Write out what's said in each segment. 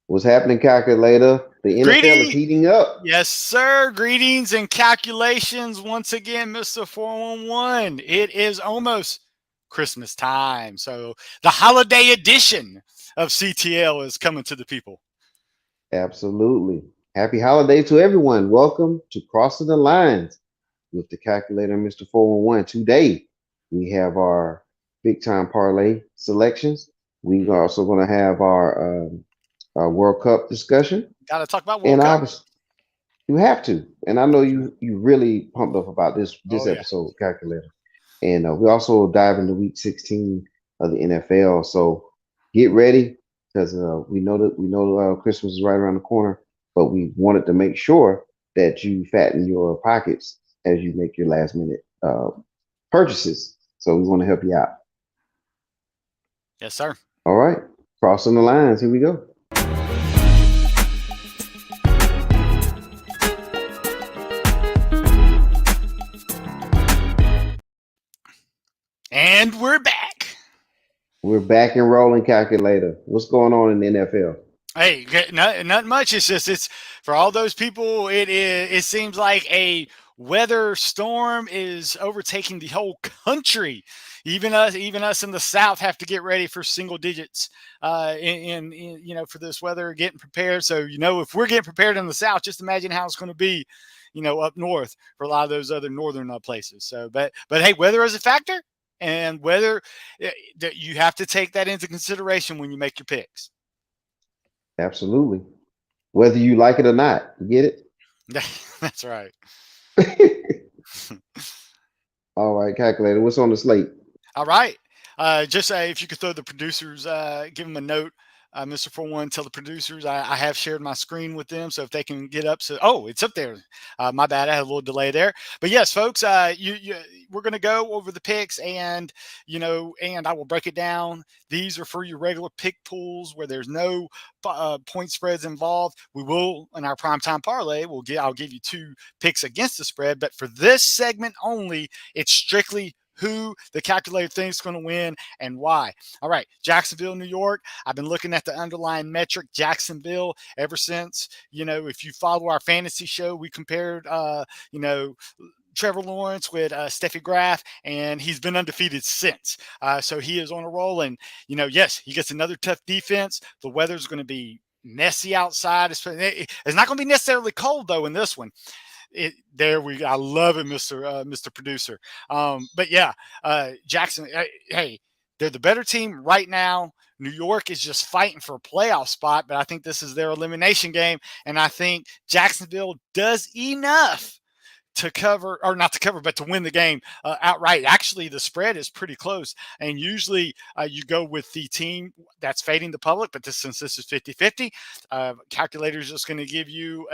What's happening, calculator? The NFL is Greeting, heating up. yes, sir. Greetings and calculations once again, Mr. 411. It is almost Christmas time. So the holiday edition of CTL is coming to the people. Absolutely. Happy holidays to everyone. Welcome to Crossing the Lines with the calculator, Mr. 411. Today, we have our big time parlay selections. We are also going to have our World Cup discussion. Got to talk about World And Cup. obviously, you have to. And I know you really pumped up about this Oh, yeah. episode, calculator. And we also dive into week 16 of the NFL. So get ready because we know Christmas is right around the corner, but we wanted to make sure that you fatten your pockets as you make your last minute purchases. So we want to help you out. Yes, sir. All right, crossing the lines. Here we go. And we're back. We're back and rolling, calculator. What's going on in the NFL? Hey, not much. It's just it's for all those people. It seems like a weather storm is overtaking the whole country. Even us in the South have to get ready for single digits. For this weather, getting prepared. So if we're getting prepared in the South, just imagine how it's going to be, up north for a lot of those other northern places. So, but hey, weather is a factor, and weather that you have to take that into consideration when you make your picks. Absolutely. Whether you like it or not, you get That's right. it. All right, calculator. What's on the slate? All right. Just if you could throw the producers, give them a note, Mr. 41, tell the producers I have shared my screen with them. So if they can get up. So, oh, it's up there. My bad. I had a little delay there. But yes, folks, we're going to go over the picks and I will break it down. These are for your regular pick pools where there's no point spreads involved. We will, in our primetime parlay, I'll give you two picks against the spread. But for this segment only, it's strictly who the calculator thinks is going to win and why. All right, Jacksonville, New York. I've been looking at the underlying metric, Jacksonville, ever since, if you follow our fantasy show, we compared, Trevor Lawrence with Steffi Graf, and he's been undefeated since. So he is on a roll. And, yes, he gets another tough defense. The weather's going to be messy outside. It's not going to be necessarily cold, though, in this one. I love it, Mr. Producer. But yeah, Jackson. Hey, they're the better team right now. New York is just fighting for a playoff spot, but I think this is their elimination game, and I think Jacksonville does enough to cover, or not to cover, but to win the game outright. Actually, the spread is pretty close. And usually you go with the team that's fading the public, but since this is 50-50, calculator is just going to give you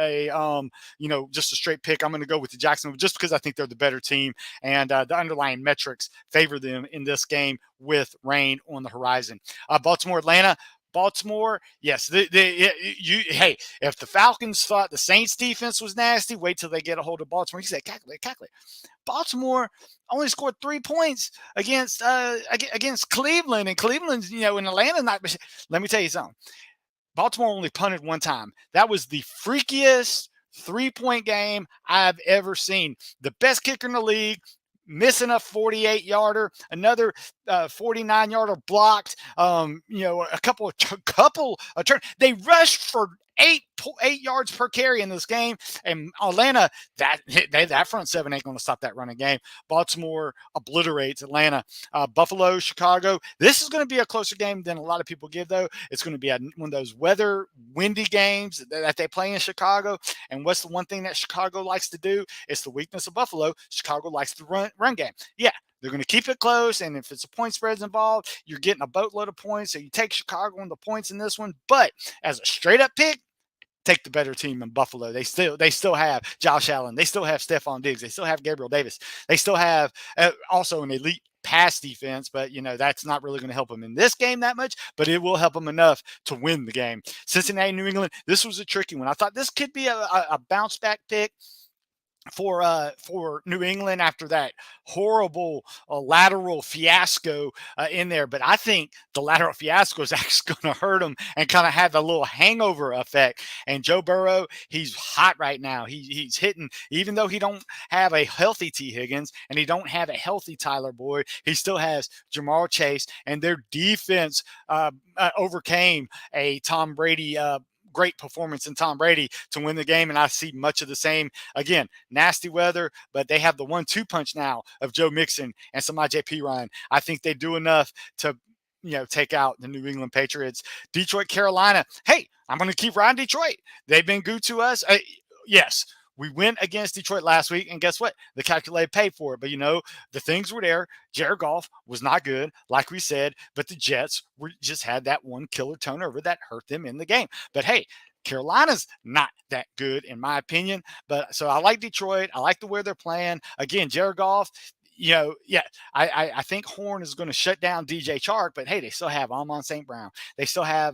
just a straight pick. I'm going to go with the Jacksonville just because I think they're the better team. And the underlying metrics favor them in this game with rain on the horizon. Baltimore, Atlanta. Baltimore, yes. Hey, if the Falcons thought the Saints defense was nasty, wait till they get a hold of Baltimore. You said, calculate. Baltimore only scored 3 points against Cleveland, and Cleveland's, in Atlanta. Let me tell you something. Baltimore only punted one time. That was the freakiest 3-point game I've ever seen. The best kicker in the league, missing a 48-yarder, another 49-yarder blocked. A couple of turns. They rushed for 8 yards per carry in this game, and Atlanta that front seven ain't going to stop that running game. Baltimore obliterates Atlanta. Buffalo, Chicago. This is going to be a closer game than a lot of people give, though. It's going to be one of those windy games that they play in Chicago. And what's the one thing that Chicago likes to do? It's the weakness of Buffalo. Chicago likes to run game. Yeah, they're going to keep it close, and if it's a point spreads involved, you're getting a boatload of points. So you take Chicago on the points in this one. But as a straight up pick, take the better team in Buffalo. They still have Josh Allen. They still have Stephon Diggs. They still have Gabriel Davis. They still have also an elite pass defense, but that's not really going to help them in this game that much, but it will help them enough to win the game. Cincinnati, New England, this was a tricky one. I thought this could be a bounce back pick. for New England after that horrible lateral fiasco in there. But I think the lateral fiasco is actually going to hurt them and kind of have a little hangover effect. And Joe Burrow, he's hot right now. He's hitting, even though he don't have a healthy T Higgins and he don't have a healthy Tyler Boyd, he still has Jamar Chase, and their defense overcame a Tom Brady. Great performance in Tom Brady to win the game. And I see much of the same. Again, nasty weather, but they have the 1-2 punch now of Joe Mixon and some J.P. Ryan. I think they do enough to take out the New England Patriots. Detroit, Carolina. Hey, I'm going to keep riding Detroit. They've been good to us. Yes, we went against Detroit last week, and guess what? The calculated paid for it. But, the things were there. Jared Goff was not good, like we said, but the Jets just had that one killer turnover that hurt them in the game. But, hey, Carolina's not that good, in my opinion. But so I like Detroit. I like the way they're playing. Again, Jared Goff, I think Horn is going to shut down DJ Chark, but hey, they still have Amon St. Brown. They still have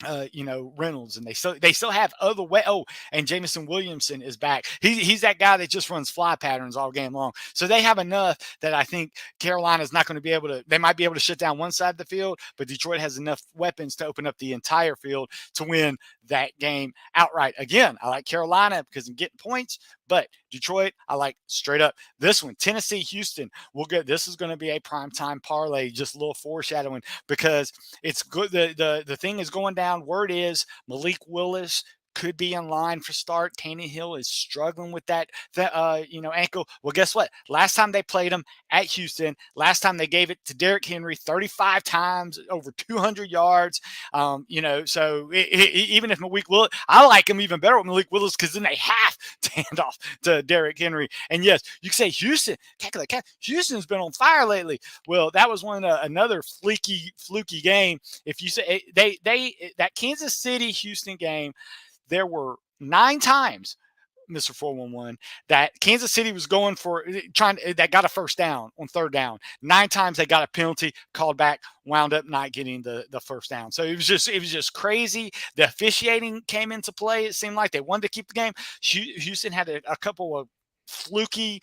Reynolds, and they still have other way. Oh, and Jameson Williamson is back. He's that guy that just runs fly patterns all game long. So they have enough that I think Carolina's not going to be able to. They might be able to shut down one side of the field, but Detroit has enough weapons to open up the entire field to win that game outright. Again, I like Carolina because I'm getting points, but Detroit, I like straight up. This one, Tennessee, Houston. This is going to be a primetime parlay, just a little foreshadowing because it's good. The thing is going down. Word is Malik Willis could be in line for start. Tannehill is struggling with that ankle. Well, guess what? Last time they played him at Houston, last time they gave it to Derrick Henry 35 times, over 200 yards. So even if Malik Willis, I like him even better with Malik Willis because then they have to hand off to Derrick Henry. And yes, you can say Houston, Houston's been on fire lately. Well, that was another fluky game. If you say that Kansas City Houston game, there were 9 times, Mr. 411, that Kansas City was going for that got a first down on third down. 9 times they got a penalty, called back, wound up not getting the first down. So it was just crazy. The officiating came into play. It seemed like they wanted to keep the game. Houston had a couple of fluky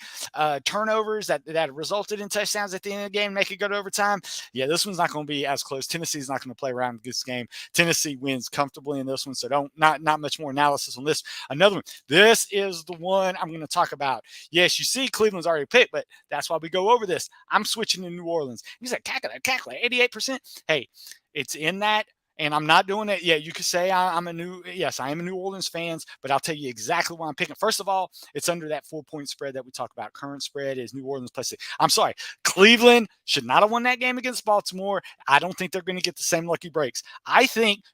turnovers that resulted in touchdowns at the end of the game, make it go to overtime. Yeah, this one's not going to be as close. Tennessee's not going to play around this game. Tennessee wins comfortably in this one, so not much more analysis on this. Another one. This is the one I'm going to talk about. Yes, you see Cleveland's already picked, but that's why we go over this. I'm switching to New Orleans. You said calculate 88%. Hey, it's in that. And I'm not doing it. Yeah, you could say I am a New Orleans fan, but I'll tell you exactly why I'm picking. First of all, it's under that 4-point spread that we talk about. Current spread is New Orleans plus 6. I'm sorry. Cleveland should not have won that game against Baltimore. I don't think they're going to get the same lucky breaks. I think,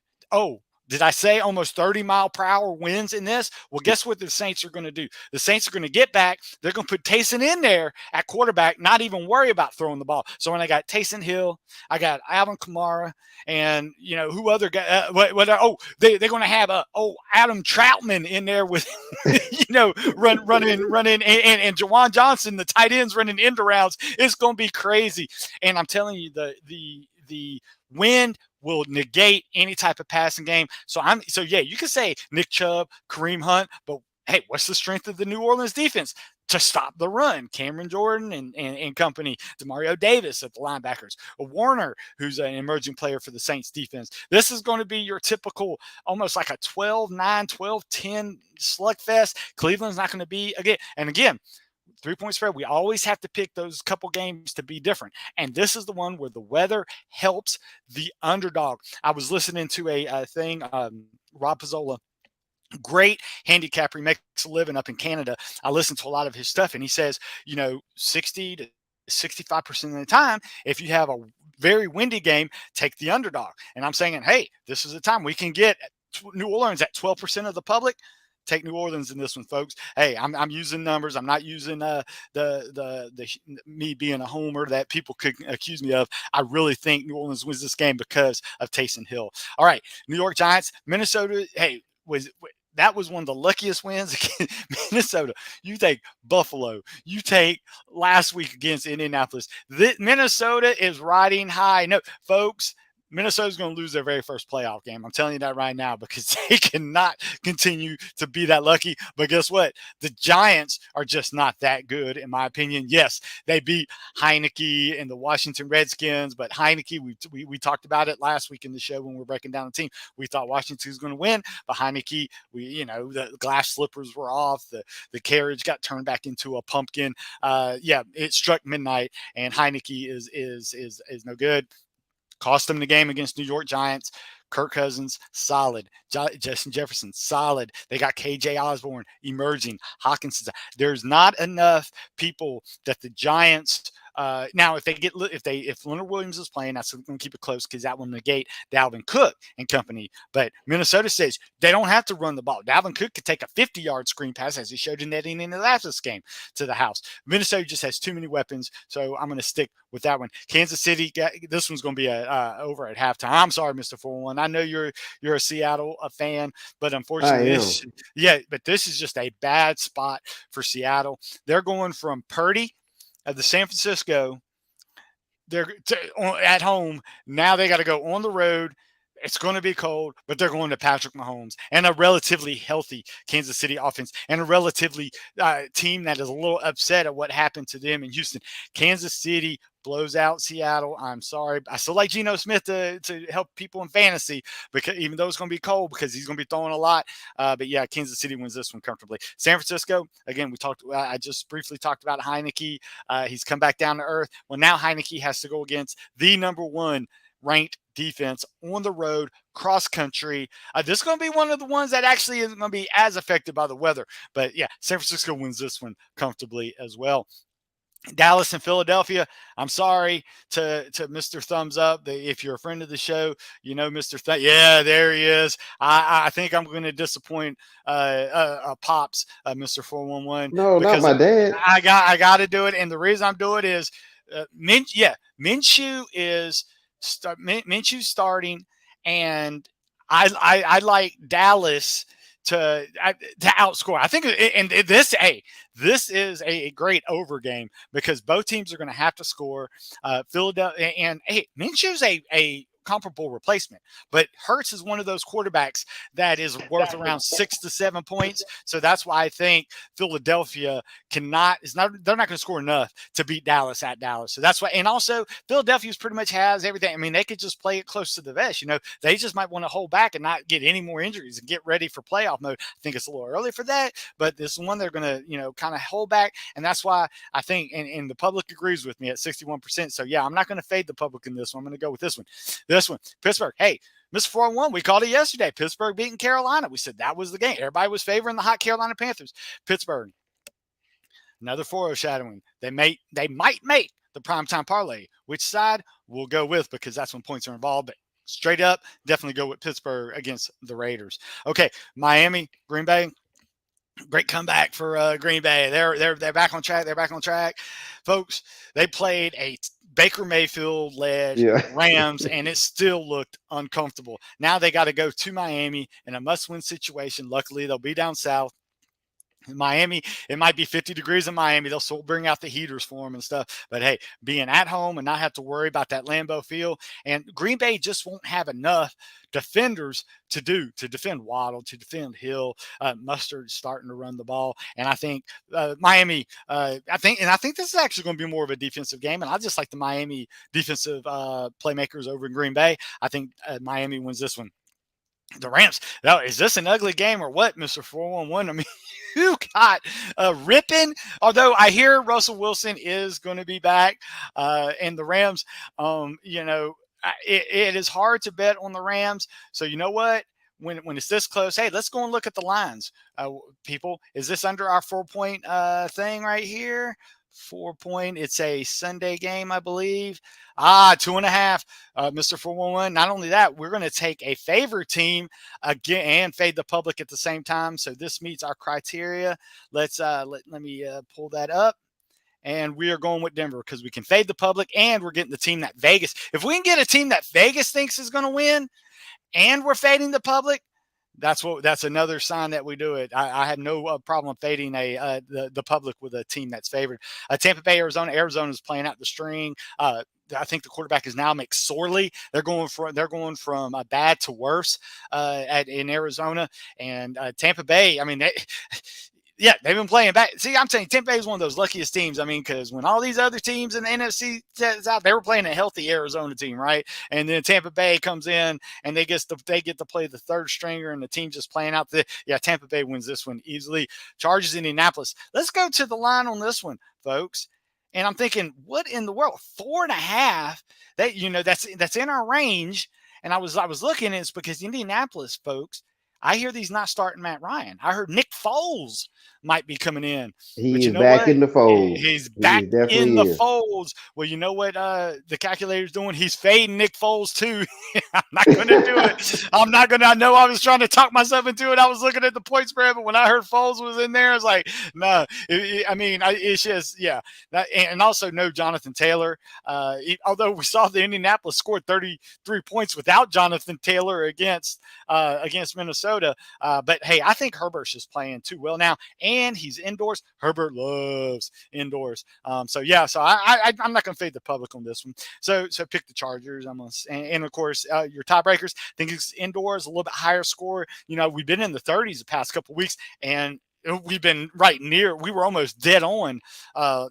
did I say almost 30-mile-per-hour winds in this? Well, guess what the Saints are going to do? The Saints are going to get back. They're going to put Taysom in there at quarterback, not even worry about throwing the ball. So when I got Taysom Hill, I got Alvin Kamara, and who other guy? They're going to have Adam Troutman in there with running, and Jawan Johnson, the tight ends running end rounds. It's going to be crazy, and I'm telling you, the wind will negate any type of passing game. So you can say Nick Chubb, Kareem Hunt, but hey, what's the strength of the New Orleans defense? To stop the run, Cameron Jordan and company, Demario Davis at the linebackers, Warner, who's an emerging player for the Saints defense. This is going to be your typical, almost like a 12-9, 12-10 slugfest. Cleveland's not going to be again, 3-point spread. We always have to pick those couple games to be different. And this is the one where the weather helps the underdog. I was listening to a thing, Rob Pizzola, great handicapper. He makes a living up in Canada. I listen to a lot of his stuff, and he says, 60 to 65% of the time, if you have a very windy game, take the underdog. And I'm saying, hey, this is the time we can get New Orleans at 12% of the public. Take New Orleans in this one, folks. Hey, I'm using numbers. I'm not using the me being a homer that people could accuse me of. I really think New Orleans wins this game because of Taysom Hill. All right, New York Giants, Minnesota. Hey, that was one of the luckiest wins against Minnesota. You take Buffalo. You take last week against Indianapolis. Minnesota is riding high. No, folks. Minnesota's going to lose their very first playoff game. I'm telling you that right now because they cannot continue to be that lucky. But guess what? The Giants are just not that good, in my opinion. Yes, they beat Heineke and the Washington Redskins, but Heineke, we talked about it last week in the show when we were breaking down the team. We thought Washington was going to win, but Heineke, the glass slippers were off. The carriage got turned back into a pumpkin. It struck midnight, and Heineke is no good. Cost them the game against New York Giants. Kirk Cousins, solid. Justin Jefferson, solid. They got KJ Osborne emerging. Hawkins, there's not enough people that the Giants. Now, if Leonard Williams is playing, that's going to keep it close because that will negate Dalvin Cook and company. But Minnesota says they don't have to run the ball. Dalvin Cook could take a 50-yard screen pass, as he showed in that inning in the last game, to the house. Minnesota just has too many weapons, so I'm going to stick with that one. Kansas City, this one's going to be over at halftime. I'm sorry, Mr. 4-1. I know you're a Seattle fan, but unfortunately, this is just a bad spot for Seattle. They're going from Purdy of the San Francisco. They're at home. Now they got to go on the road. It's going to be cold, but they're going to Patrick Mahomes and a relatively healthy Kansas City offense and a relatively team that is a little upset at what happened to them in Houston. Kansas City blows out Seattle. I'm sorry. I still like Geno Smith to help people in fantasy, because even though it's going to be cold, because he's going to be throwing a lot. But yeah, Kansas City wins this one comfortably. San Francisco, again, I just briefly talked about Heineke. He's come back down to earth. Well, now Heineke has to go against the number one ranked defense on the road, cross country. This is going to be one of the ones that actually isn't going to be as affected by the weather. But yeah, San Francisco wins this one comfortably as well. Dallas and Philadelphia. I'm sorry to Mr. Thumbs Up. If you're a friend of the show, you know Mr. Yeah, there he is. I think I'm going to disappoint Pops, Mr. 411. No, not my dad. I got to do it, and the reason I'm doing it is Minshew is Minshew starting, and I like Dallas to outscore. I think, and this is a great over game because both teams are going to have to score. Philadelphia and Minshew's a comparable replacement, but Hurts is one of those quarterbacks that is worth around 6 to 7 points. So that's why I think Philadelphia they're not going to score enough to beat Dallas at Dallas. So that's why, and also Philadelphia's pretty much has everything. I mean, they could just play it close to the vest. They just might want to hold back and not get any more injuries and get ready for playoff mode. I think it's a little early for that, but this one they're going to, kind of hold back. And that's why I think, and the public agrees with me at 61%. So yeah, I'm not going to fade the public in this one. I'm going to go with this one. This one, Pittsburgh. Hey, Mr. 4-1, we called it yesterday. Pittsburgh beating Carolina. We said that was the game. Everybody was favoring the hot Carolina Panthers. Pittsburgh, another foreshadowing. They might make the primetime parlay. Which side we'll go with, because that's when points are involved. But straight up, definitely go with Pittsburgh against the Raiders. Okay, Miami, Green Bay. Great comeback for Green Bay. They're back on track. They're back on track, folks. They played a Baker Mayfield-led Rams, and it still looked uncomfortable. Now they got to go to Miami in a must-win situation. Luckily, they'll be down south. In Miami, it might be 50 degrees in Miami. They'll still bring out the heaters for them and stuff. But, hey, being at home and not have to worry about that Lambeau Field. And Green Bay just won't have enough defenders to defend Waddle, to defend Hill. Mustard starting to run the ball. And I think Miami, I think this is actually going to be more of a defensive game. And I just like the Miami defensive playmakers over in Green Bay. I think Miami wins this one. The Rams. Now, is this an ugly game or what, Mr. 411? I mean, who got ripping? Although I hear Russell Wilson is going to be back, and the Rams, it is hard to bet on the Rams. So you know what? When it's this close, hey, let's go and look at the lines, people. Is this under our 4-point thing right here? 4-point. It's a Sunday game, I believe. 2.5, Mr. 411. Not only that, we're going to take a favorite team again and fade the public at the same time. So this meets our criteria. Let me pull that up. And we are going with Denver because we can fade the public and we're getting the team that Vegas. If we can get a team that Vegas thinks is going to win and we're fading the public, That's another sign that we do it. I have no problem fading the public with a team that's favored. Tampa Bay, Arizona. Arizona's playing out the string. I think the quarterback is now McSorley. They're going from bad to worse in Arizona, and Tampa Bay. I mean, yeah, they've been playing back. See, I'm saying Tampa Bay is one of those luckiest teams. I mean, because when all these other teams in the NFC out, they were playing a healthy Arizona team, right? And then Tampa Bay comes in and they get to play the third stringer, and the team just playing out the. Yeah, Tampa Bay wins this one easily. Chargers, Indianapolis. Let's go to the line on this one, folks. And I'm thinking, what in the world? 4.5. That's in our range. And I was looking, and it's because Indianapolis, folks. I hear these not starting Matt Ryan. I heard Nick Foles might be coming in. But He you is know back what? in the fold. He's He back in definitely the is. folds. Well, you know what the calculator's doing? He's fading Nick Foles too. I'm not going to do it. I'm not going to. I know I was trying to talk myself into it. I was looking at the point spread, but when I heard Foles was in there, I was like, no. It's just, yeah. And also no Jonathan Taylor. Although we saw the Indianapolis scored 33 points without Jonathan Taylor against Minnesota. But hey, I think Herbert's just playing too well now, and he's indoors. Herbert loves indoors. So I'm not going to fade the public on this one. So pick the Chargers. And of course your tiebreakers. I think it's indoors, a little bit higher score. We've been in the 30s the past couple of weeks, and we've been right near. We were almost dead on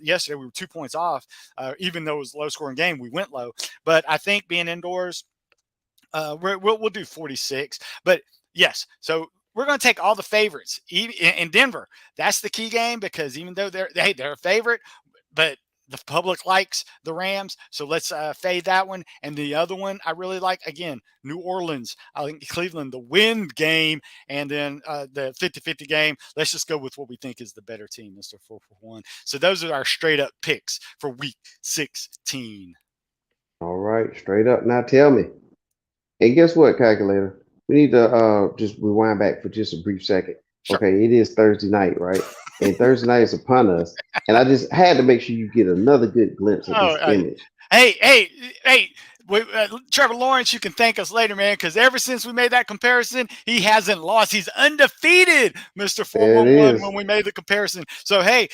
yesterday. We were 2 points off, even though it was a low scoring game. We went low, but I think being indoors, we'll do 46. But yes, so we're going to take all the favorites in Denver. That's the key game, because even though they're a favorite, but the public likes the Rams, so let's fade that one. And the other one I really like, again, New Orleans, I think Cleveland, the win game, and then the 50-50 game. Let's just go with what we think is the better team, Mr. 441. So those are our straight up picks for Week 16. All right, straight up. Now tell me. And guess what, calculator? We need to just rewind back for just a brief second. Sure. Okay, it is Thursday night, right? And Thursday night is upon us. And I just had to make sure you get another good glimpse of this image. Hey. Trevor Lawrence, you can thank us later, man, because ever since we made that comparison, he hasn't lost. He's undefeated, Mr. 411, when we made the comparison. So, hey,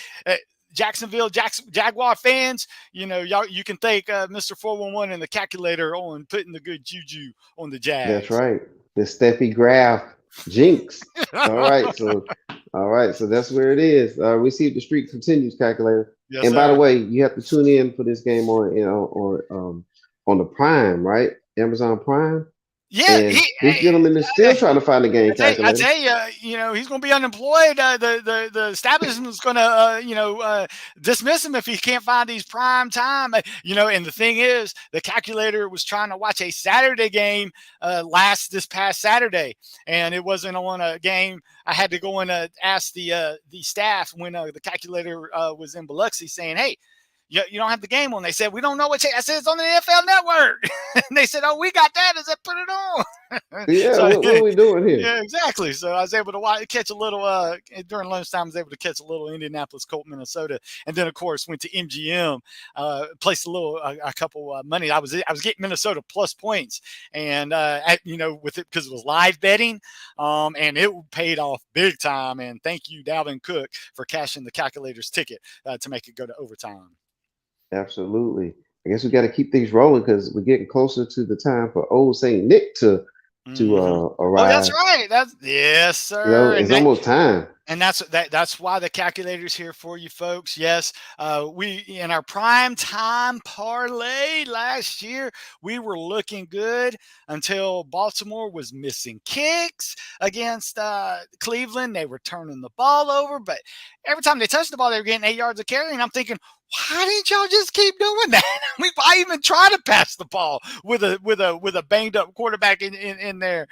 Jacksonville Jaguar fans, y'all, you can thank Mr. 411 and the calculator on putting the good juju on the Jags. That's right. The Steffi Graf jinx. All right, so that's where it is. We see if the streak continues, calculator. Yes, and sir. By the way, you have to tune in for this game on the Prime, right? Amazon Prime. Yeah, this gentleman is still trying to find a game calculator. I tell you, he's going to be unemployed. The establishment's going to, dismiss him if he can't find these prime time. And the thing is, the calculator was trying to watch a Saturday game this past Saturday, and it wasn't on a game. I had to go and ask the staff when the calculator was in Biloxi, saying, "Hey, you don't have the game on." They said, "We don't know what." I said, "It's on the NFL Network." And they said, "Oh, we got that. Is that put it on?" Yeah, so, what are we doing here? Yeah, exactly. So I was able to catch a little during lunchtime. I was able to catch a little Indianapolis Colt, Minnesota, and then of course went to MGM, placed a couple money. I was getting Minnesota plus points, and with it because it was live betting, and it paid off big time. And thank you, Dalvin Cook, for cashing the calculator's ticket to make it go to overtime. Absolutely. I guess we got to keep things rolling because we're getting closer to the time for old Saint Nick to arrive. Oh, that's right. Yes, sir. It's almost time. And that's why the calculator's here for you folks. Yes, we in our prime time parlay last year, we were looking good until Baltimore was missing kicks against Cleveland. They were turning the ball over, but every time they touched the ball, they were getting 8 yards of carry. And I'm thinking, why didn't y'all just keep doing that? I even try to pass the ball with a banged up quarterback in there,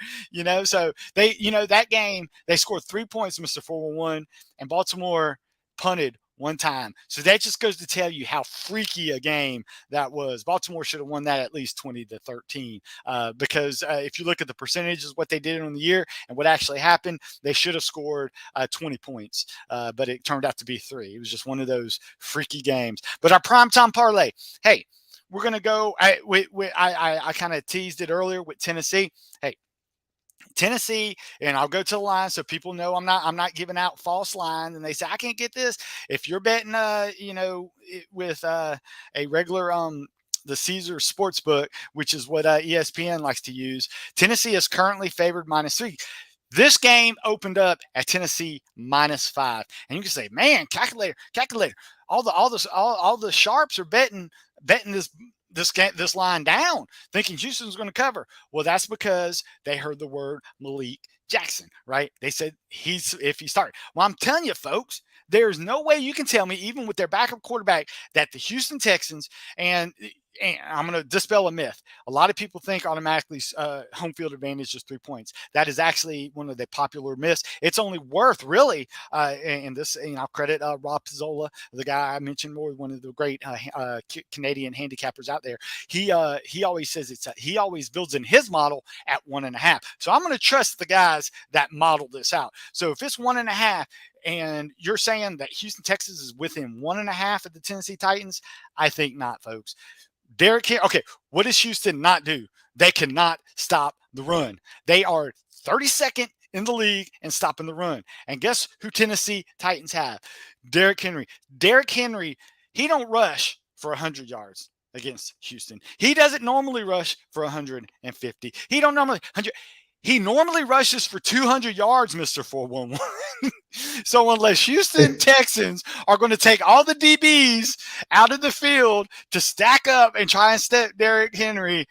So they, that game they scored 3 points, Mr. 411, and Baltimore punted one time. So that just goes to tell you how freaky a game that was. Baltimore should have won that at least 20-13 because if you look at the percentages, what they did on the year and what actually happened, they should have scored 20 points, but it turned out to be 3. It was just one of those freaky games. But our primetime parlay, hey, we're going to go. I kind of teased it earlier with Tennessee. Hey, Tennessee, and I'll go to the line so people know I'm not giving out false lines, and they say I can't get this. If you're betting, with a regular the Caesar Sportsbook, which is what ESPN likes to use, Tennessee is currently favored -3. This game opened up at Tennessee -5, and you can say, "Man, calculator, all the sharps are betting this line down, thinking Houston's going to cover." Well, that's because they heard the word Malik Jackson, right? They said if he started. Well, I'm telling you, folks, there's no way you can tell me, even with their backup quarterback, that the Houston Texans and I'm going to dispel a myth. A lot of people think automatically home field advantage is 3 points. That is actually one of the popular myths. It's only worth really, and this, I'll credit Rob Pizzola, the guy I mentioned more, one of the great Canadian handicappers out there. He always says he always builds in his model at 1.5. So I'm going to trust the guys that model this out. So if it's 1.5, and you're saying that Houston, Texas is within 1.5 of the Tennessee Titans, I think not, folks. Derrick Henry. Okay, what does Houston not do? They cannot stop the run. They are 32nd in the league in stopping the run. And guess who Tennessee Titans have? Derrick Henry. Derrick Henry, he don't rush for 100 yards against Houston. He doesn't normally rush for 150. He don't normally 100. He normally rushes for 200 yards, Mr. 411. So unless Houston Texans are going to take all the DBs out of the field to stack up and try and step Derrick Henry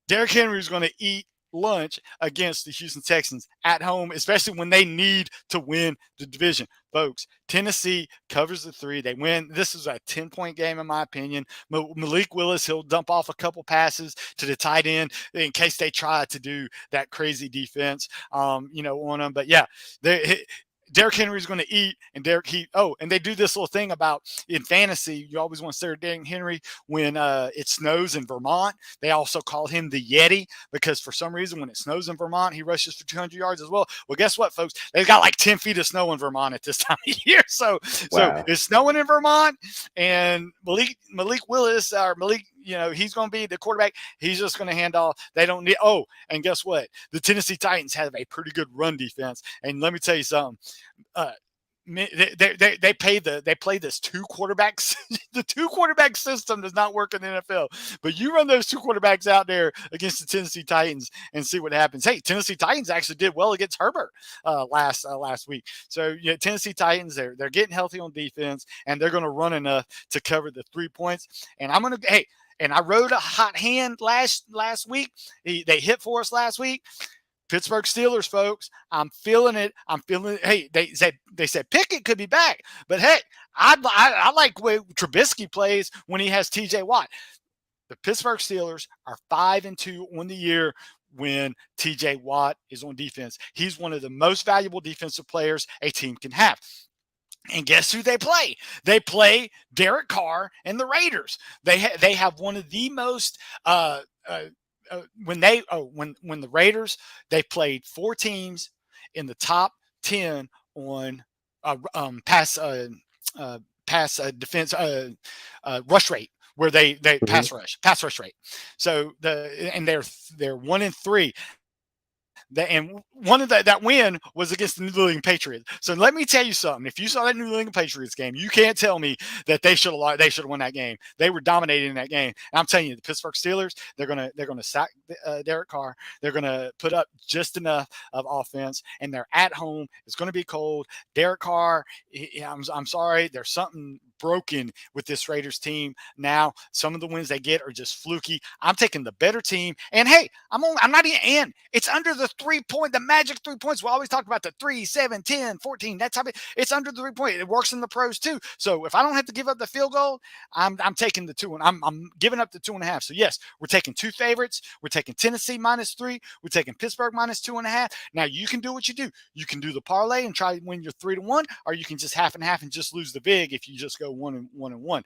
is going to eat lunch against the Houston Texans at home, especially when they need to win the division. Folks, Tennessee covers the 3. They win. This is a 10-point game, in my opinion. Malik Willis, he'll dump off a couple passes to the tight end in case they try to do that crazy defense, on them. But yeah, Derrick Henry is going to eat, and and they do this little thing about in fantasy. You always want to stare at Derrick Henry when it snows in Vermont. They also call him the Yeti because for some reason when it snows in Vermont, he rushes for 200 yards as well. Well, guess what, folks? They've got like 10 feet of snow in Vermont at this time of year. So it's snowing in Vermont, and Malik Willis or Malik, he's going to be the quarterback. He's just going to hand off. They don't need. Oh, and guess what? The Tennessee Titans have a pretty good run defense. And let me tell you something. They play this 2 quarterbacks. The 2 quarterback system does not work in the NFL. But you run those 2 quarterbacks out there against the Tennessee Titans and see what happens. Hey, Tennessee Titans actually did well against Herbert last week. So Tennessee Titans, they're getting healthy on defense, and they're going to run enough to cover the 3 points. And I'm going to and I rode a hot hand last week. They hit for us last week. Pittsburgh Steelers, folks. I'm feeling it. Hey, they said Pickett could be back, but hey, I like the way Trubisky plays when he has T.J. Watt. The Pittsburgh Steelers are 5-2 on the year when T.J. Watt is on defense. He's one of the most valuable defensive players a team can have. And guess who they play? They play Derek Carr and the Raiders. They have one of the most when the Raiders, they played 4 teams in the top 10 on pass defense rush rate, where they pass rush rate. So they're 1-3. And one of that win was against the New England Patriots. So let me tell you something. If you saw that New England Patriots game, you can't tell me that they should have won that game. They were dominating that game. And I'm telling you, the Pittsburgh Steelers, they're gonna sack Derek Carr. They're gonna put up just enough of offense, and they're at home. It's gonna be cold. Derek Carr, I'm sorry, there's something broken with this Raiders team now. Some of the wins they get are just fluky. I'm taking the better team. And hey, I'm not even in. It's under the 3-point, the magic 3 points. We always talk about the 3, 7, 10, 14. That's how it's under the 3 point. It works in the pros too. So if I don't have to give up the field goal, I'm taking the 2, and I'm giving up the 2.5. So yes, we're taking 2 favorites. We're taking Tennessee -3. We're taking Pittsburgh -2.5. Now you can do what you do. You can do the parlay and try to win your 3-1, or you can just half and half and just lose the big if you just go 1-1.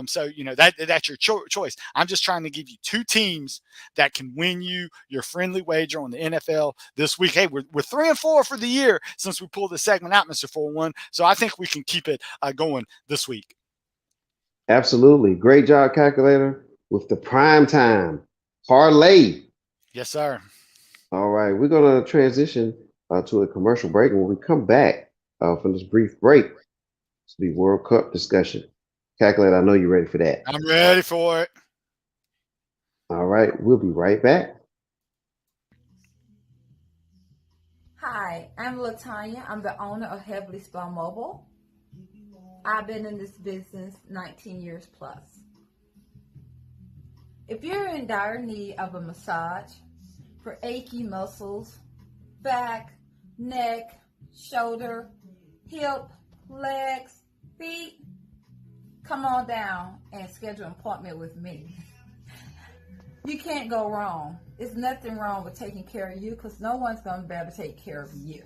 So that's your choice. I'm just trying to give you 2 teams that can win you your friendly wager on the NFL this week. Hey, we're 3-4 for the year since we pulled this segment out, Mr. 4-1. So I think we can keep it going this week. Absolutely. Great job, calculator, with the prime time parlay. Yes, sir. All right, we're gonna transition to a commercial break, and when we come back from this brief break, it's the World Cup discussion. Calculate, I know you're ready for that. I'm ready for it. All right, we'll be right back. Hi, I'm Latanya. I'm the owner of Heavily Spa Mobile. I've been in this business 19 years plus. If you're in dire need of a massage for achy muscles, back, neck, shoulder, hip, legs, feet, come on down and schedule an appointment with me. You can't go wrong. There's nothing wrong with taking care of you because no one's going to be able to take care of you.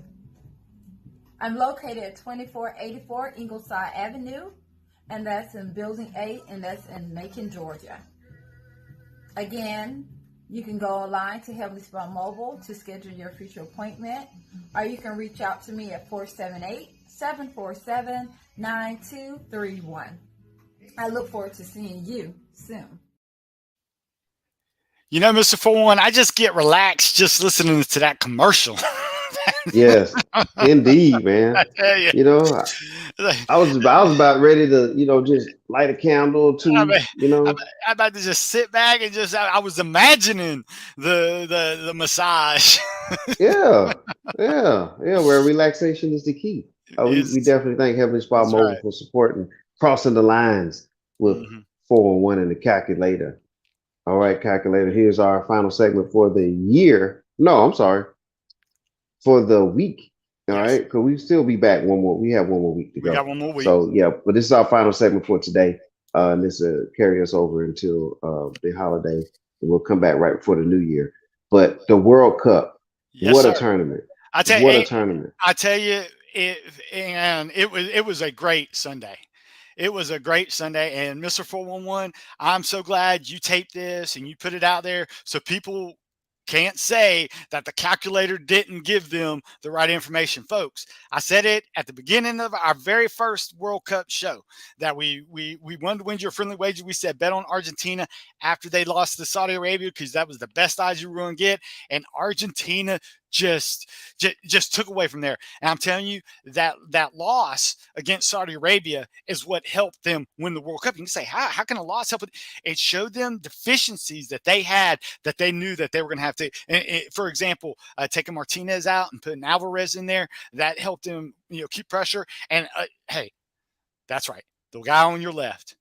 I'm located at 2484 Ingleside Avenue, and that's in Building 8, and that's in Macon, Georgia. Again, you can go online to Heavenly Spa Mobile to schedule your future appointment, or you can reach out to me at 478-747-9231. I look forward to seeing you soon. You know, Mr. 41, I just get relaxed just listening to that commercial. Yes, indeed, man. I tell you. You know, I was about ready to, just light a candle or I two, mean, I'm about to just sit back and I was imagining the massage. Yeah, yeah, where relaxation is the key. We Is definitely thank Heavenly Spa That's Mobile right. for supporting crossing the lines with Hmm. 411 and the calculator. All right, calculator, here's our final segment for the year. No, I'm sorry, for the week. All Yes, right, because we still be back one more. We have one more week to we got go. one more week. So yeah, but this is our final segment for today, and this carry us over until the holiday. And we'll come back right before the new year. But the World Cup, Yes, what a sir. tournament! I tell What a you, tournament! I tell you, it was a great Sunday. It was a great Sunday, and Mr. 411, I'm so glad you taped this and you put it out there so people can't say that the calculator didn't give them the right information, folks. I said it at the beginning of our very first World Cup show that we wanted to win your friendly wager. We said bet on Argentina after they lost to Saudi Arabia because that was the best odds you were going to get, and Argentina just took away from there. And I'm telling you that loss against Saudi Arabia is what helped them win the World Cup. You can say, how can a loss help it? It showed them deficiencies that they had that they knew that they were going to have to. For example, taking Martinez out and putting Alvarez in there, that helped them, keep pressure. And hey, that's right, the guy on your left,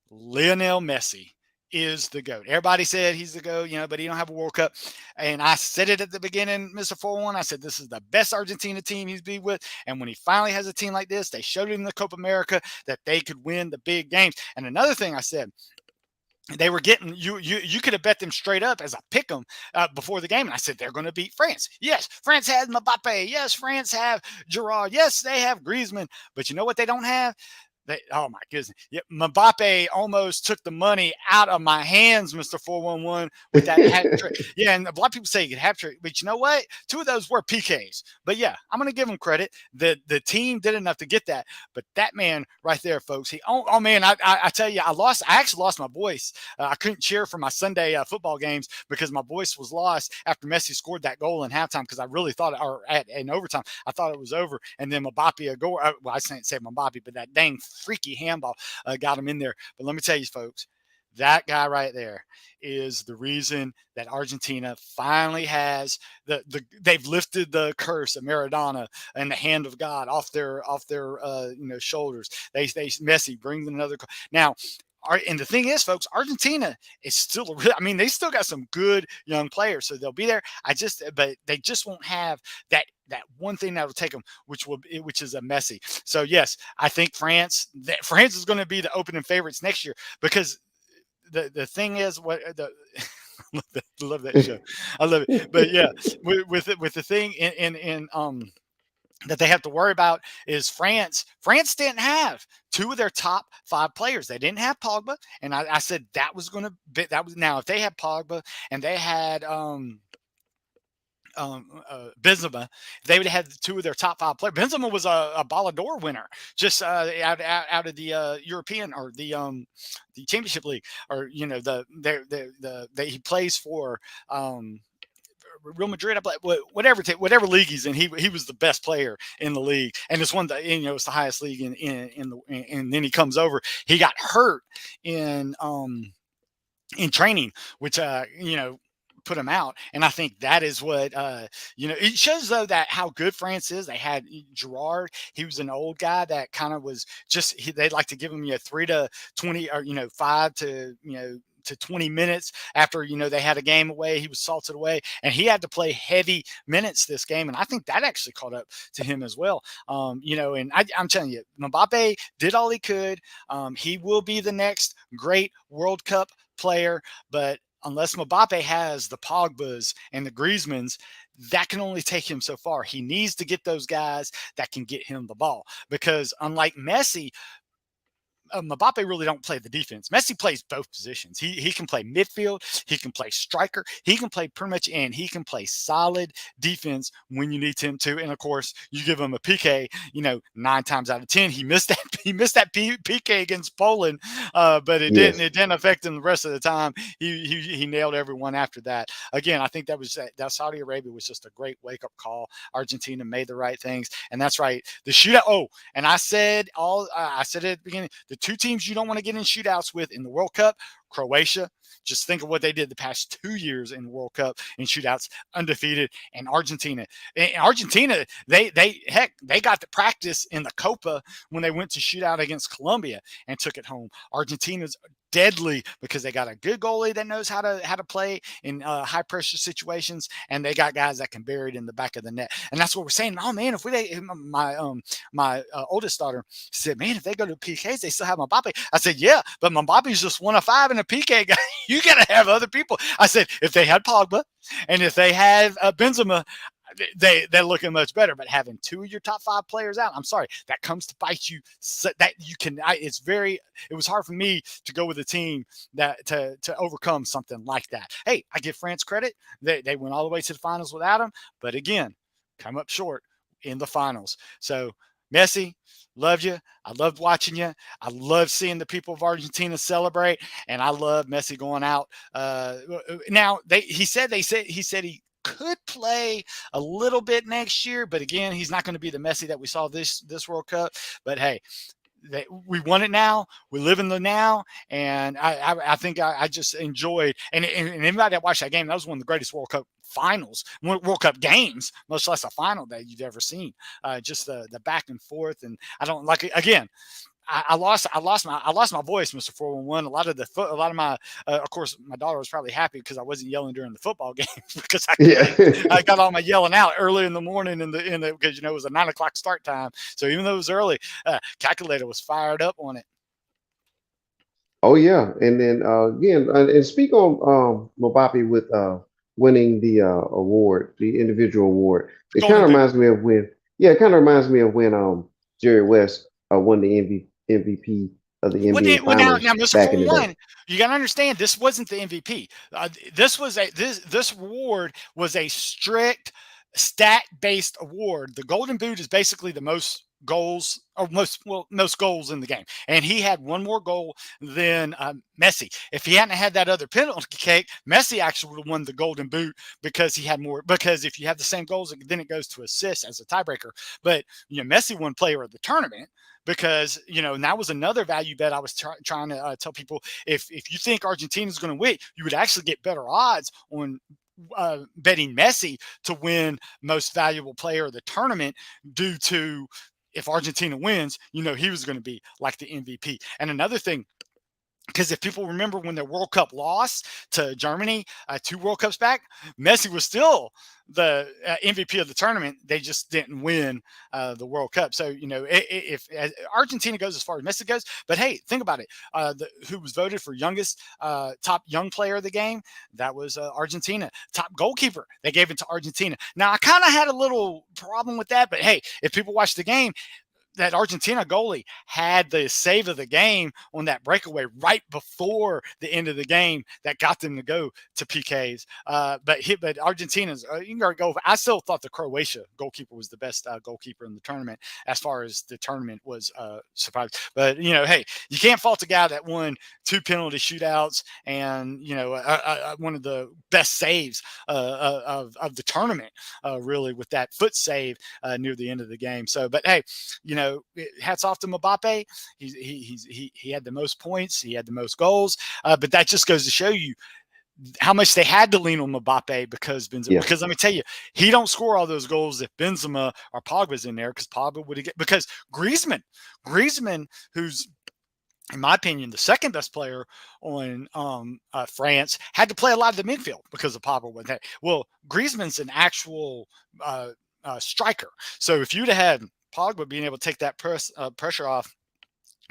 Lionel Messi, is the GOAT. Everybody said he's the GOAT, but he don't have a World Cup. And I said it at the beginning, Mr. 4-1. I said this is the best Argentina team he's been with. And when he finally has a team like this, they showed it in the Copa America that they could win the big games. And another thing I said, they were getting you could have bet them straight up as a pick 'em before the game, and I said they're going to beat France. Yes, France has Mbappe. Yes, France have Giroud. Yes, they have Griezmann. But you know what they don't have? Oh my goodness. Yeah, Mbappe almost took the money out of my hands, Mr. 411, with that hat trick. Yeah, and a lot of people say he could have trick, but you know what? Two of those were PKs. But yeah, I'm gonna give him credit. The team did enough to get that. But that man right there, folks, oh man, I tell you, I actually lost my voice. I couldn't cheer for my Sunday football games because my voice was lost after Messi scored that goal in halftime because I really thought, or in overtime, I thought it was over. And then Mbappe, well, I can't say Mbappe, but that dang freaky handball got him in there. But let me tell you, folks, that guy right there is the reason that Argentina finally has they've lifted the curse of Maradona and the hand of God off their shoulders. They Messi brings another now. And the thing is, folks, Argentina is still, I mean, they still got some good young players, so they'll be there. But they just won't have that one thing that will take them, which is a Messi. So yes, I think France is going to be the opening favorites next year because the thing is what the love that show. I love it. But yeah, with the thing in that they have to worry about is France. France didn't have two of their top five players. They didn't have Pogba, and I said that was going to be that was now if they had Pogba and they had Benzema, they would have had two of their top five players. Benzema was a Ballon d'Or winner, just out of the European or the Championship League, or he plays for Real Madrid, I play whatever league he's in. He was the best player in the league, and it's it's the highest league and then he comes over. He got hurt in training, which put him out. And I think that is what it shows though that how good France is. They had Gerard. He was an old guy that kind of was they'd like to give him 3 to 20 or 5 to 20 minutes after they had a game away. He was salted away, and he had to play heavy minutes this game, and I think that actually caught up to him as well. And I'm telling you, Mbappe did all he could. He will be the next great World Cup player, but unless Mbappe has the Pogbas and the Griezmanns, that can only take him so far. He needs to get those guys that can get him the ball, because unlike Messi, Mbappe really don't play the defense. Messi plays both positions. He can play midfield. He can play striker. He can play pretty much, and he can play solid defense when you need him to. And of course, you give him a PK. 9 times out of 10, he missed that. He missed that PK against Poland, but it didn't. It didn't affect him the rest of the time. He nailed everyone after that. Again, I think that Saudi Arabia was just a great wake up call. Argentina made the right things, and that's right. The shootout. Oh, and I said at the beginning, the 2 teams you don't want to get in shootouts with in the World Cup: Croatia. Just think of what they did the past 2 years in the World Cup in shootouts, undefeated, and Argentina. And Argentina, they got the practice in the Copa when they went to shootout against Colombia and took it home. Argentina's deadly because they got a good goalie that knows how to play in high pressure situations, and they got guys that can bury it in the back of the net. And that's what we're saying. Oh man, my oldest daughter said, man, if they go to PKs, they still have Mbappe. I said, yeah, but Mbappe's just 1 of 5 in a PK guy. You got to have other people. I said, if they had Pogba and if they had Benzema, they're looking much better. But having 2 of your top 5 players out, I'm sorry, that comes to bite you. So that you can. It was hard for me to go with a team that to overcome something like that. Hey, I give France credit. They went all the way to the finals without him, but again, come up short in the finals. So Messi, love you. I loved watching you. I love seeing the people of Argentina celebrate, and I love Messi going out. Now he said he could play a little bit next year, but again, he's not going to be the Messi that we saw this World Cup. But hey, we want it now. We live in the now, and I think I just enjoyed. And anybody that watched that game, that was one of the greatest World Cup games, much less a final that you've ever seen. Just the back and forth, and I don't like it again. I lost my voice, Mr. 411. A lot of my, of course, my daughter was probably happy because I wasn't yelling during the football game because I got all my yelling out early in the morning because it was a 9 o'clock start time. So even though it was early, calculator was fired up on it. Oh yeah, and then again, and speak on Mbappe with winning the award, the individual award. It kind of reminds me of when Jerry West won the MVP of the NBA Finals now, back in the day. You got to understand, this wasn't the MVP. This award was a strict stat-based award. The Golden Boot is basically the most goals or most goals in the game, and he had 1 more goal than Messi. If he hadn't had that other penalty kick, Messi actually would have won the Golden Boot because he had more. Because if you have the same goals, then it goes to assists as a tiebreaker. But Messi won Player of the Tournament because and that was another value bet I was trying to tell people. If you think Argentina is going to win, you would actually get better odds on betting Messi to win most valuable player of the tournament, due to if Argentina wins, he was going to be like the MVP. And another thing, because if people remember when their World Cup loss to Germany 2 World Cups back, Messi was still the MVP of the tournament. They just didn't win the World Cup. So, if Argentina goes as far as Messi goes, but hey, think about it. Who was voted for youngest top young player of the game? That was Argentina. Top goalkeeper, they gave it to Argentina. Now, I kind of had a little problem with that, but hey, if people watch the game, that Argentina goalie had the save of the game on that breakaway right before the end of the game that got them to go to PKs. But Argentina's, you can go. I still thought the Croatia goalkeeper was the best goalkeeper in the tournament as far as the tournament was surprised. But, hey, you can't fault a guy that won 2 penalty shootouts and, one of the best saves of the tournament, really, with that foot save near the end of the game. So, but hey, hats off to Mbappe. He had the most points. He had the most goals. But that just goes to show you how much they had to lean on Mbappe because Benzema. Yeah. Because let me tell you, he don't score all those goals if Benzema or Pogba's in there, because Pogba would have get, because Griezmann, who's, in my opinion, the second best player on France, had to play a lot of the midfield because of Pogba wasn't there. Well, Griezmann's an actual striker. So if you'd have had Pogba being able to take that pressure off,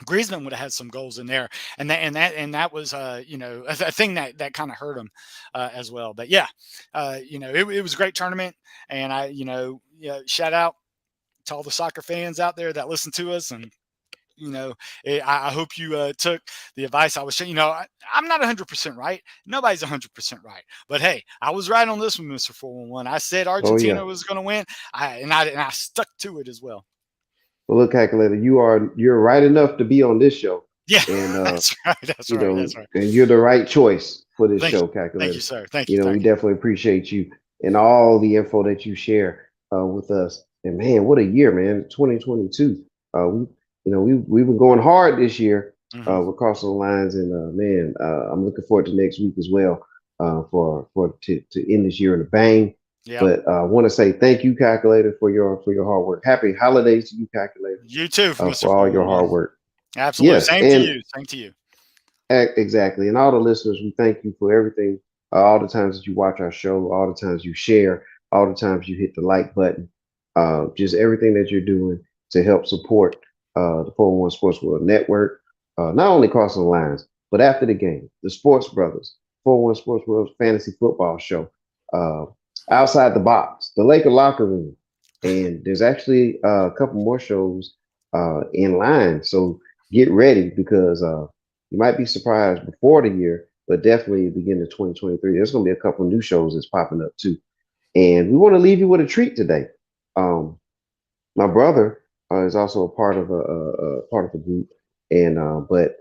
Griezmann would have had some goals in there, and that was a thing that kind of hurt him as well. But yeah, it was a great tournament, and shout out to all the soccer fans out there that listen to us, and I hope you took the advice I was saying. I'm not 100% right. Nobody's 100% right. But hey, I was right on this one, Mr. 411. I said Argentina was going to win, and I stuck to it as well. Well, look, Calculator, you're right enough to be on this show. Yeah, and that's right. That's right. And you're the right choice for this show, Calculator. Thank you, sir. Thank you. We definitely appreciate you and all the info that you share with us. And man, what a year, man! 2022. We've been going hard this year with Crossing the Lines, and I'm looking forward to next week as well to end this year in a bang. Yeah. But I want to say thank you, Calculator, for your hard work. Happy holidays to you, Calculator. You too, for all your hard work. Absolutely. Yes, Same to you. Exactly. And all the listeners, we thank you for everything. All the times that you watch our show, all the times you share, all the times you hit the like button, just everything that you're doing to help support the 411 Sports World Network, not only Crossing the Lines, but after the game, the Sports Brothers, 411 Sports World Fantasy Football Show, Outside the Box, the Laker Locker Room, and there's actually a couple more shows in line. So get ready, because you might be surprised before the year, but definitely beginning of 2023. There's going to be a couple new shows that's popping up too. And we want to leave you with a treat today. My brother is also a part of the group, and but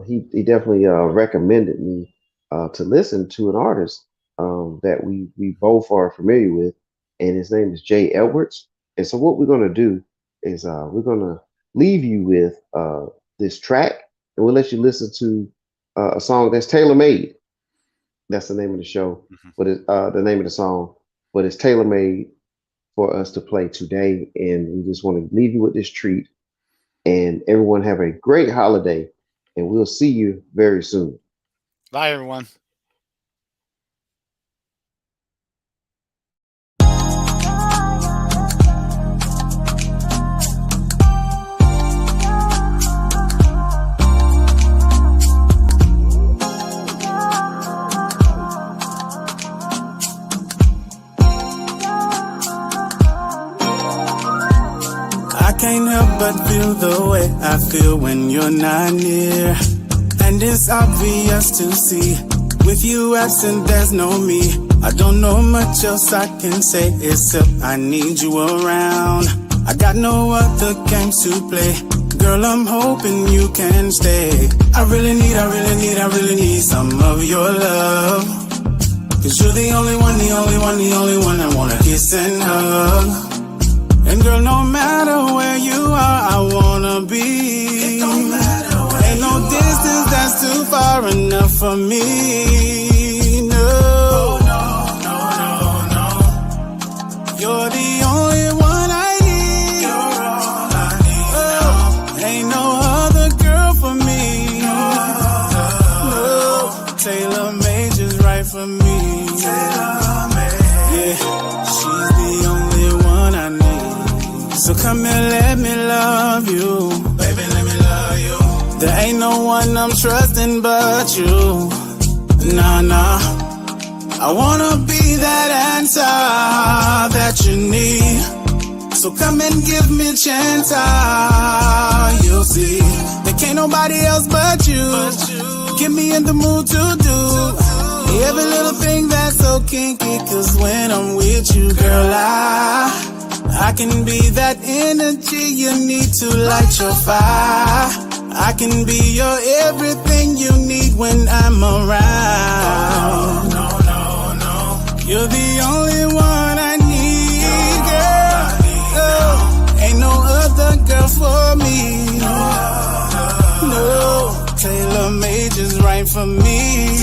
he definitely recommended me to listen to an artist that we both are familiar with, and his name is Jay Edwards. And so what we're going to do is we're going to leave you with this track, and we'll let you listen to a song that's tailor-made. That's the name of the show, but it's the name of the song, but it's tailor-made for us to play today. And we just want to leave you with this treat, and everyone have a great holiday, and we'll see you very soon. Bye, everyone. Can't help but feel the way I feel when you're not near. And it's obvious to see, with you absent there's no me. I don't know much else I can say, except I need you around. I got no other games to play. Girl, I'm hoping you can stay. I really need some of your love. Cause you're the only one I wanna kiss and hug. And girl, no matter where you are, I wanna be. It don't matter where ain't no distance that's too far enough for me. No. Oh, no. You're the only one I need. You're all I need. Ain't no other girl for me. No. Tailor-made just right for me. Yeah, she's the only one I need. So come here, let me love you. Baby, let me love you. There ain't no one I'm trusting but you. Nah. I wanna be that answer that you need. So So come and give me a chance, you'll see. There can't nobody else but you. Get me in the mood to do every little thing that's so kinky. Cause when I'm with you, girl, I can be that energy you need to light your fire. I can be your everything you need when I'm around. You're the only one I need, girl. Ain't no other girl for me. No, Taylor made just right for me.